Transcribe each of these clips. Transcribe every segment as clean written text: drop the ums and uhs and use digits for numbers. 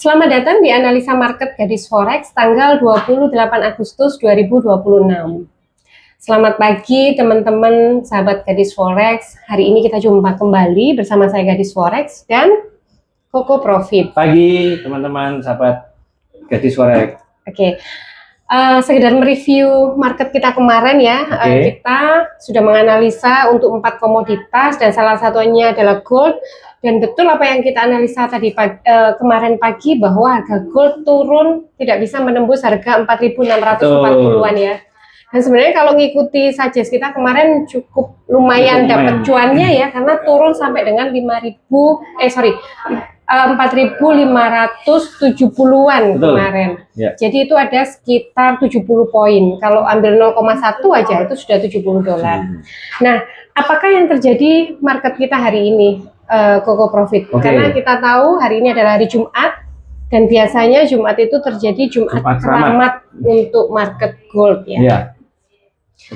Selamat datang di Analisa Market Gadis Forex tanggal 28 Agustus 2026. Selamat pagi teman-teman sahabat Gadis Forex. Hari ini kita jumpa kembali bersama saya Gadis Forex dan Koko Profit. Pagi teman-teman sahabat Gadis Forex. Oke. Sekedar mereview market kita kemarin ya. Kita sudah menganalisa untuk 4 komoditas dan salah satunya adalah gold. Dan betul apa yang kita analisa tadi kemarin pagi bahwa harga gold turun tidak bisa menembus harga 4.640-an ya. Dan sebenarnya kalau ngikuti suggest kita kemarin cukup lumayan dapat cuannya ya, karena turun sampai dengan 4.570-an kemarin. Ya. Jadi itu ada sekitar 70 poin. Kalau ambil 0,1 aja itu sudah $70. Nah, apakah yang terjadi market kita hari ini, Koko Profit? Karena kita tahu hari ini adalah hari Jumat dan biasanya Jumat itu terjadi Jumat keramat untuk market gold ya.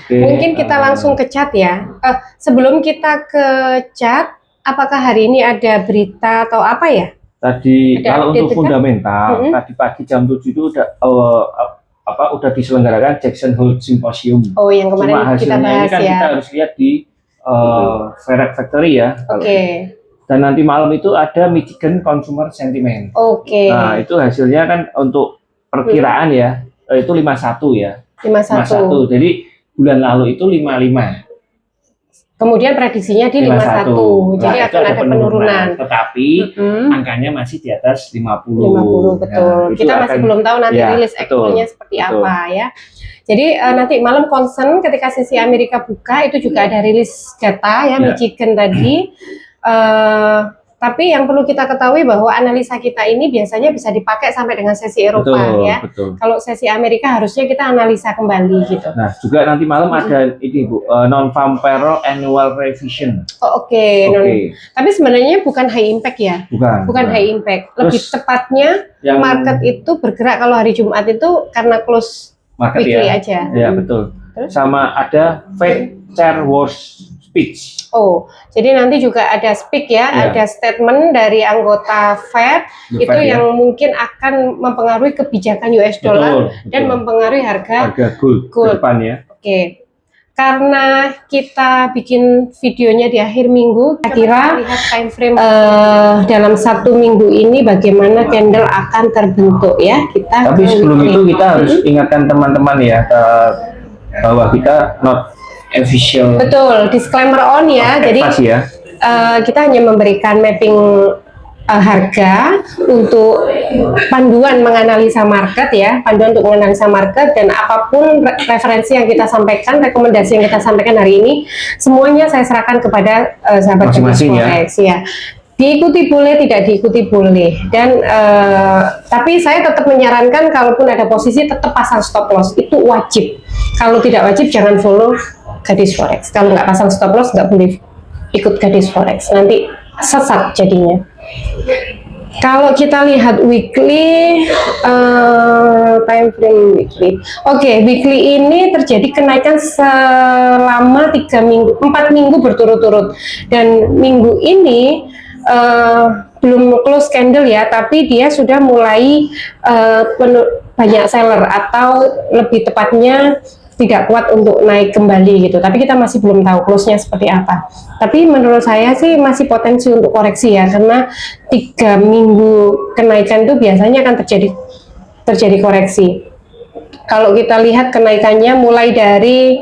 Mungkin kita langsung ke chart ya. Sebelum kita ke chart, apakah hari ini ada berita atau apa ya? Tadi kalau untuk fundamental, tadi pagi jam 7 itu udah diselenggarakan Jackson Hole Symposium. Oh, yang kemarin kita bahas kan ya. Kita harus lihat di Fair Factory ya. Dan nanti malam itu ada Michigan Consumer Sentiment. Nah, itu hasilnya kan untuk perkiraan ya, itu 51 ya. 51. Jadi bulan lalu itu 55. Kemudian prediksinya di 51. Jadi akan ada penurunan. Tetapi angkanya masih di atas 50. 50 betul. Nah, kita masih belum tahu nanti rilis actualnya seperti apa ya. Jadi nanti malam concern ketika sesi Amerika buka itu juga ada rilis data ya, Michigan tadi. Tapi yang perlu kita ketahui bahwa analisa kita ini biasanya bisa dipakai sampai dengan sesi Eropa ya. Kalau sesi Amerika harusnya kita analisa kembali gitu. Nah, juga nanti malam ada ini Bu, non-farm payroll annual revision. Tapi sebenarnya bukan high impact ya. Bukan high impact. Lebih tepatnya market itu bergerak kalau hari Jumat itu karena close market weekly aja. Ya, betul. Sama ada Fed Chairwoman speech. Jadi nanti juga ada speak ya, ada statement dari anggota Fed itu yang mungkin akan mempengaruhi kebijakan US dollar dan mempengaruhi harga gold ke depan ya. Karena kita bikin videonya di akhir minggu, kira lihat time frame dalam 1 minggu ini bagaimana candle akan terbentuk ya. Tapi sebelum itu kita harus ingatkan teman-teman ya bahwa kita not official. Betul, disclaimer on ya. Jadi kita hanya memberikan mapping harga untuk panduan menganalisa market ya, panduan untuk menganalisa market, dan apapun referensi yang kita sampaikan, rekomendasi yang kita sampaikan hari ini, semuanya saya serahkan kepada sahabat Forex ya. Diikuti boleh, tidak diikuti boleh, dan tapi saya tetap menyarankan kalaupun ada posisi tetap pasang stop loss, itu wajib. Kalau tidak wajib jangan follow Gadis Forex. Kalau nggak pasang stop loss nggak boleh ikut Gadis Forex, nanti sesat jadinya. Kalau kita lihat weekly, time frame weekly. Weekly ini terjadi kenaikan selama 4 minggu berturut-turut, dan minggu ini belum close candle ya, tapi dia sudah mulai banyak seller, atau lebih tepatnya tidak kuat untuk naik kembali gitu. Tapi kita masih belum tahu close-nya seperti apa. Tapi menurut saya sih masih potensi untuk koreksi ya, karena 3 minggu kenaikan itu biasanya akan terjadi koreksi. Kalau kita lihat kenaikannya mulai dari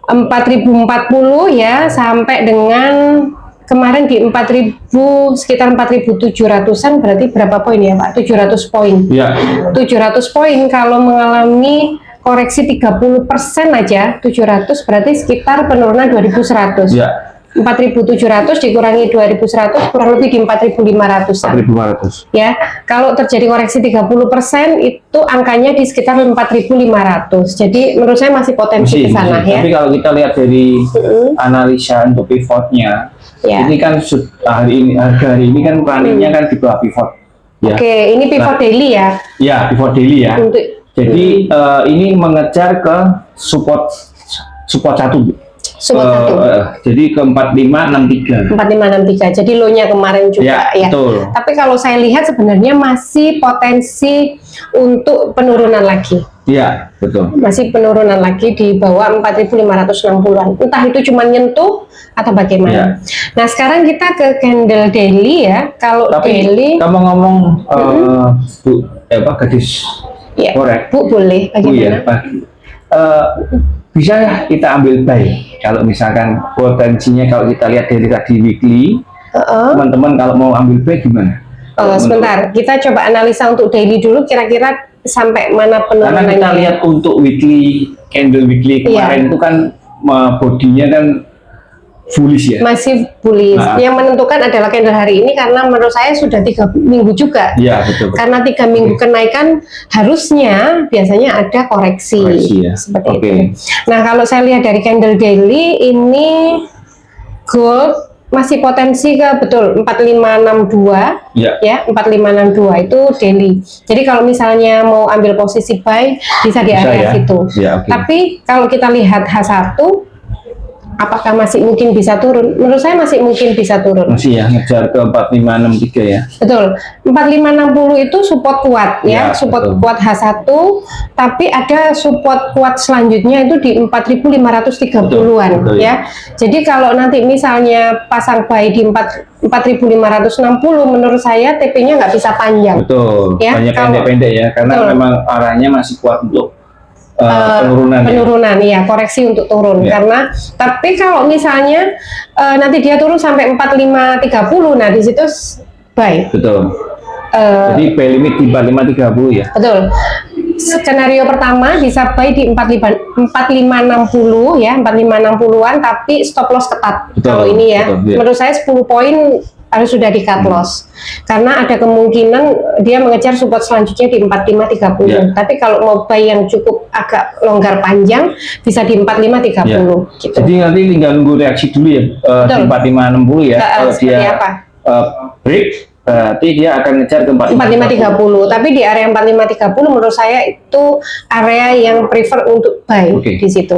4.040 ya sampai dengan kemarin di 4.000, sekitar 4.700-an, berarti berapa poin ya Pak? 700 poin. 700 poin kalau mengalami koreksi 30% aja, 700 berarti sekitar penurunan 2.100. 4.700 dikurangi 2.100 kurang lebih di 4.500. Ya, kalau terjadi koreksi 30% itu angkanya di sekitar 4.500. Jadi menurut saya masih potensi ke sana ya. Tapi kalau kita lihat dari analisa untuk pivotnya, ini kan harga hari ini kan runningnya kan di bawah pivot. Ini pivot daily ya? Ya, pivot daily ya. Jadi ini mengejar ke support 1. support 1. Jadi ke 4563. 4563. Jadi low-nya kemarin juga ya. Betul. Tapi kalau saya lihat sebenarnya masih potensi untuk penurunan lagi. Iya, betul. Masih penurunan lagi di bawah 4.560-an. Entah itu cuma nyentuh atau bagaimana. Ya. Nah, sekarang kita ke candle daily ya. Kalau daily, kamu ngomong Bu, gadis ya, korek. Bu, boleh bagaimana? Bisa kita ambil buy kalau misalkan potensinya, kalau kita lihat dari tadi weekly, teman-teman kalau mau ambil buy gimana? Sebentar, kita coba analisa untuk daily dulu, kira-kira sampai mana penurunannya. Karena kita lihat untuk weekly, candle weekly kemarin itu kan bodinya kan bullish ya. Masih bullish. Yang menentukan adalah candle hari ini, karena menurut saya sudah 3 minggu juga. Iya, betul. Karena 3 minggu kenaikan, harusnya biasanya ada koreksi ya. seperti itu. Nah, kalau saya lihat dari candle daily ini, gold masih potensi ke betul 4562 ya 4562 itu daily. Jadi kalau misalnya mau ambil posisi buy bisa di area situ. Tapi kalau kita lihat H1 apakah masih mungkin bisa turun? Menurut saya masih mungkin bisa turun. Masih ya, ngejar ke 4563 ya. Betul. 4560 itu support kuat ya, support kuat H1, tapi ada support kuat selanjutnya itu di 4530-an ya. Jadi kalau nanti misalnya pasang buy di 4560, menurut saya TP-nya nggak bisa panjang. Betul. Ya, banyak pendek-pendek ya, karena memang arahnya masih kuat untuk penurunan ya, koreksi untuk turun karena. Tapi kalau misalnya nanti dia turun sampai 4530, nah di situ buy. Betul. Jadi buy limit di 4530 ya. Betul. Skenario pertama bisa buy di 4560 ya, 4560-an, tapi stop loss ketat. Kalau ini ya, menurut saya 10 poin harus sudah di cut loss, karena ada kemungkinan dia mengejar support selanjutnya di 4530. Tapi kalau mau buy yang cukup agak longgar panjang bisa di 4530 gitu. Jadi nanti tinggal nunggu reaksi dulu ya di 4560 ya. Kalau dia break berarti dia akan ngejar ke 4530. Tapi di area 4530 menurut saya itu area yang prefer untuk buy di situ.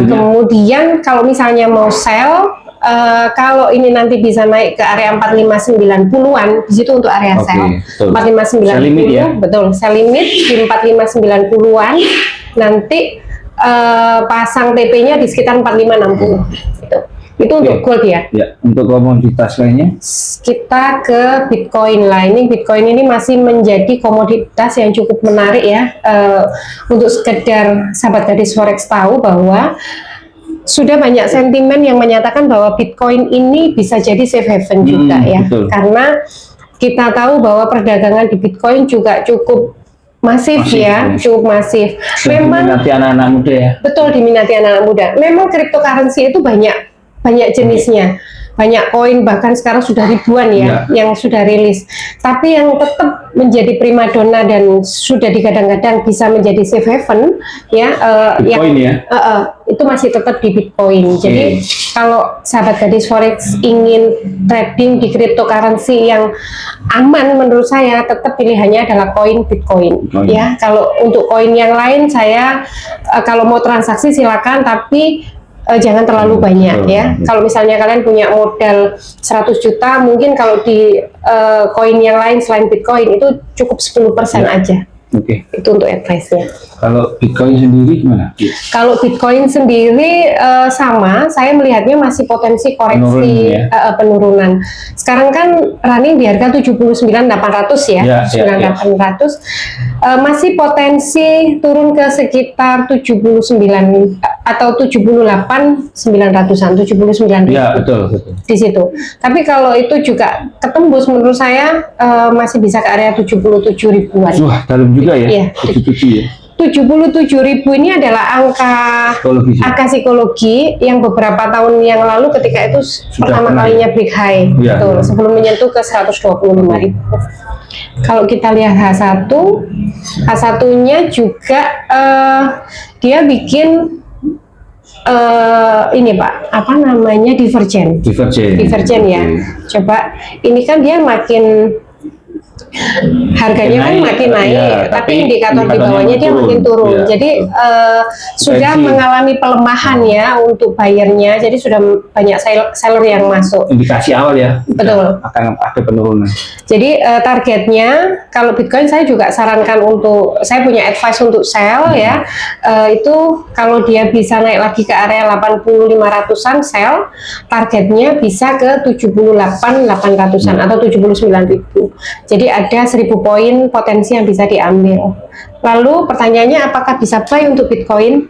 Kemudian kalau misalnya mau sell, kalau ini nanti bisa naik ke area 4590-an, di situ untuk area sell. 4590, betul. Sell limit di 4590-an, nanti pasang TP-nya di sekitar 4560. Gitu. Itu untuk gold ya. Untuk komoditas lainnya, kita ke Bitcoin lah. Ini Bitcoin ini masih menjadi komoditas yang cukup menarik ya. Untuk sekedar sahabat gadis forex tahu bahwa sudah banyak sentimen yang menyatakan bahwa Bitcoin ini bisa jadi safe haven juga ya. Karena kita tahu bahwa perdagangan di Bitcoin juga cukup masif ya, cukup masif. Memang diminati anak-anak muda ya. Betul, diminati anak-anak muda. Memang cryptocurrency itu banyak jenisnya, banyak koin, bahkan sekarang sudah ribuan ya yang sudah rilis. Tapi yang tetap menjadi primadona dan sudah digadang-gadang bisa menjadi safe haven ya, Bitcoin itu masih tetap di Bitcoin. Jadi kalau sahabat gadis forex ingin trading di cryptocurrency yang aman, menurut saya tetap pilihannya adalah koin Bitcoin. Ya, kalau untuk koin yang lain saya kalau mau transaksi silakan, tapi jangan terlalu banyak ya. Kalau misalnya kalian punya modal 100 juta, mungkin kalau di koin yang lain selain Bitcoin itu cukup 10% aja. Itu untuk advice-nya. Kalau Bitcoin sendiri gimana? Kalau Bitcoin sendiri sama, saya melihatnya masih potensi koreksi penurunan. Sekarang kan running di harga 79.800 ya, 9.800. Masih potensi turun ke sekitar 79 atau 78.900-an, 79.000. Ya, betul. Di situ. Tapi kalau itu juga ketembus, menurut saya masih bisa ke area 77.000-an. Wah, dalam juga ya. 77 ya. 77.000 ini adalah angka psikologi yang beberapa tahun yang lalu ketika itu pertama kalinya break high, sebelum menyentuh ke 125.000. Kalau kita lihat H1-nya juga dia bikin ini Pak, apa namanya, divergen ya. Coba ini kan dia makin harganya kan makin naik, ya, tapi indikator di bawahnya dia makin turun. Ya, jadi sudah mengalami pelemahan ya untuk buyernya. Jadi sudah banyak seller yang masuk. Indikasi awal ya. Betul. Akan ada penurunan. Jadi targetnya kalau Bitcoin saya juga sarankan untuk, saya punya advice untuk sell ya. Itu kalau dia bisa naik lagi ke area 80-500an sell, targetnya bisa ke 78-800an atau 79.000. Jadi ada 1000 poin potensi yang bisa diambil. Lalu pertanyaannya apakah bisa buy untuk Bitcoin?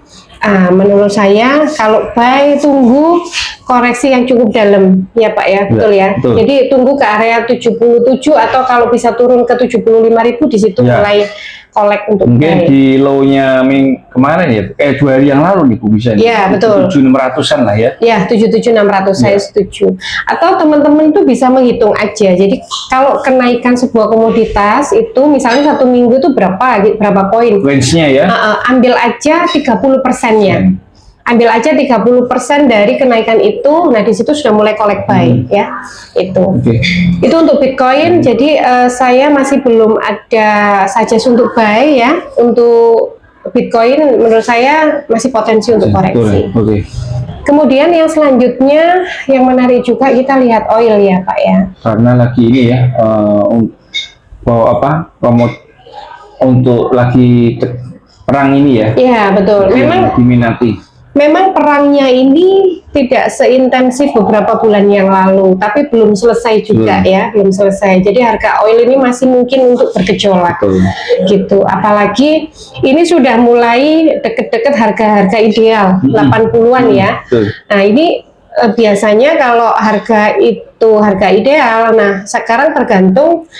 Menurut saya kalau buy tunggu koreksi yang cukup dalam ya Pak ya, betul ya. Betul. Jadi tunggu ke area 77 atau kalau bisa turun ke 75.000 di situ mulai collect untuk mungkin buy. Di low-nya kemarin ya, 2 hari yang lalu nih Bu bisa. Iya betul. 77.600an lah ya. Ya 77.600 saya setuju. Atau teman-teman itu bisa menghitung aja. Jadi kalau kenaikan sebuah komoditas itu misalnya 1 minggu itu berapa poin? Range-nya ya. Ambil aja 30%-nya. Ambil aja 30% dari kenaikan itu. Nah di situ sudah mulai collect buy ya. Itu. Itu untuk Bitcoin. Jadi saya masih belum ada suggest untuk buy ya. Untuk Bitcoin menurut saya masih potensi untuk koreksi. Kemudian yang selanjutnya yang menarik juga kita lihat oil ya Pak ya. Karena lagi ini ya untuk lagi perang ini ya. Iya betul. Memang diminati. Memang perangnya ini tidak seintensif beberapa bulan yang lalu, tapi belum selesai juga ya, belum selesai. Jadi harga oil ini masih mungkin untuk bergejolak, gitu. Apalagi ini sudah mulai deket-deket harga-harga ideal, 80-an ya. Nah ini biasanya kalau harga itu harga ideal, nah sekarang tergantung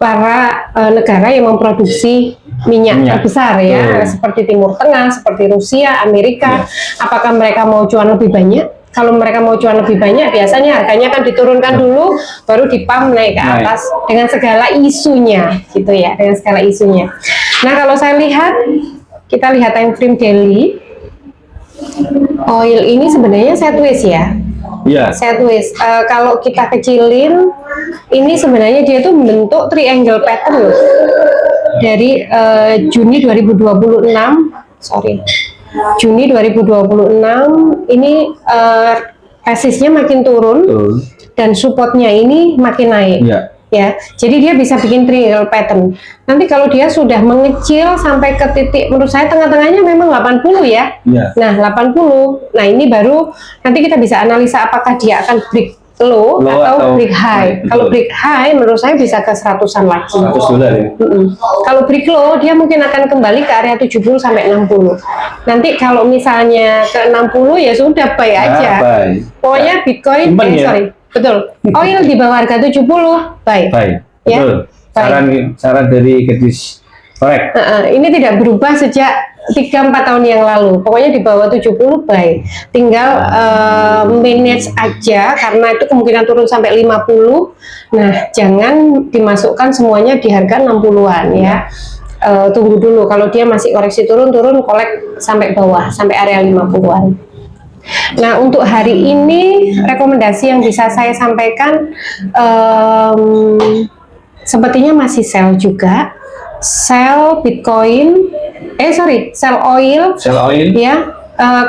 para negara yang memproduksi minyak terbesar ya, seperti Timur Tengah, seperti Rusia, Amerika, apakah mereka mau cuan lebih banyak? Kalau mereka mau cuan lebih banyak, biasanya harganya akan diturunkan dulu, baru dipump naik ke atas dengan segala isunya, gitu ya, dengan segala isunya. Nah kalau saya lihat, kita lihat time frame daily, oil ini sebenarnya sideways ya. Sideways. Kalau kita kecilin, ini sebenarnya dia tuh membentuk triangle pattern loh. Dari Juni 2026, Juni 2026 ini resistnya makin turun dan supportnya ini makin naik. Ya, jadi dia bisa bikin triangle pattern. Nanti kalau dia sudah mengecil sampai ke titik, menurut saya tengah-tengahnya memang 80 ya. Nah, 80. Nah, ini baru nanti kita bisa analisa apakah dia akan break low atau break high. Kalau break high, menurut saya bisa ke 100-an lagi. 100 dolar ya. Kalau break low, dia mungkin akan kembali ke area 70 sampai 60. Nanti kalau misalnya ke 60 ya sudah buy aja. Pokoknya Bitcoin, betul. Oil di bawah harga 70, buy. Ya, betul. Saran dari Gadis Forex. Ini tidak berubah sejak 3-4 tahun yang lalu. Pokoknya di bawah 70 buy. Tinggal manage aja karena itu kemungkinan turun sampai 50. Nah, jangan dimasukkan semuanya di harga 60-an ya. Tunggu dulu kalau dia masih koreksi turun collect sampai bawah, sampai area 50-an. Nah, untuk hari ini rekomendasi yang bisa saya sampaikan sepertinya masih sell juga. Sell Bitcoin, sell oil ya.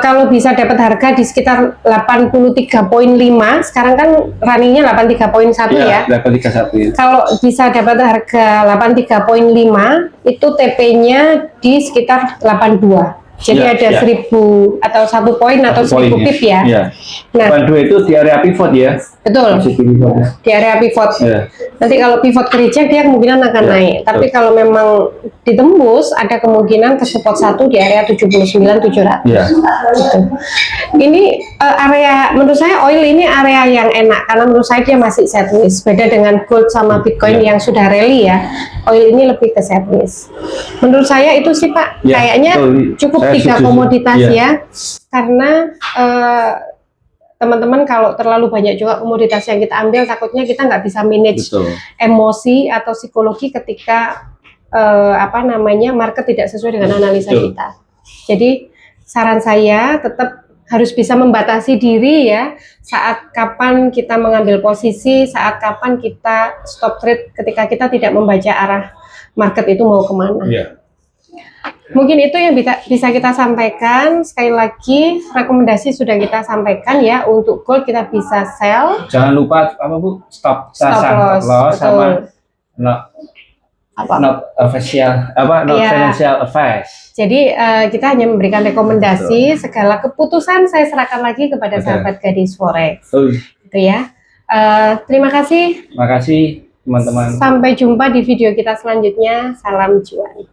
Kalau bisa dapat harga di sekitar 83.5, sekarang kan runningnya 83.1 ya. 831 ya. Kalau bisa dapat harga 83.5, itu TP-nya di sekitar 82. Jadi ada 1000 atau 1 poin atau 1000 pip ya. Nah, 82 itu di area pivot ya. Betul. Di area pivot. Nanti kalau pivot kerja dia kemungkinan akan naik. Tapi kalau memang ditembus, ada kemungkinan ke support 1 di area 79.700. Gitu. Ini area, menurut saya oil ini area yang enak karena menurut saya dia masih sideways. Beda dengan gold sama Bitcoin yang sudah rally ya. Oil ini lebih ke sideways. Menurut saya itu sih Pak, kayaknya cukup 3 komoditas ya. Karena teman-teman kalau terlalu banyak juga komoditas yang kita ambil, takutnya kita nggak bisa manage emosi atau psikologi ketika market tidak sesuai dengan analisa kita. Jadi saran saya tetap harus bisa membatasi diri ya, saat kapan kita mengambil posisi, saat kapan kita stop trade ketika kita tidak membaca arah market itu mau kemana. Mungkin itu yang bisa kita sampaikan. Sekali lagi rekomendasi sudah kita sampaikan ya, untuk gold kita bisa sell. Jangan lupa apa Bu? Stop loss sama not financial advice. Jadi kita hanya memberikan rekomendasi, segala keputusan saya serahkan lagi kepada sahabat gadis forex. Gitu ya. Terima kasih. Terima kasih teman-teman. Sampai jumpa di video kita selanjutnya. Salam cuan.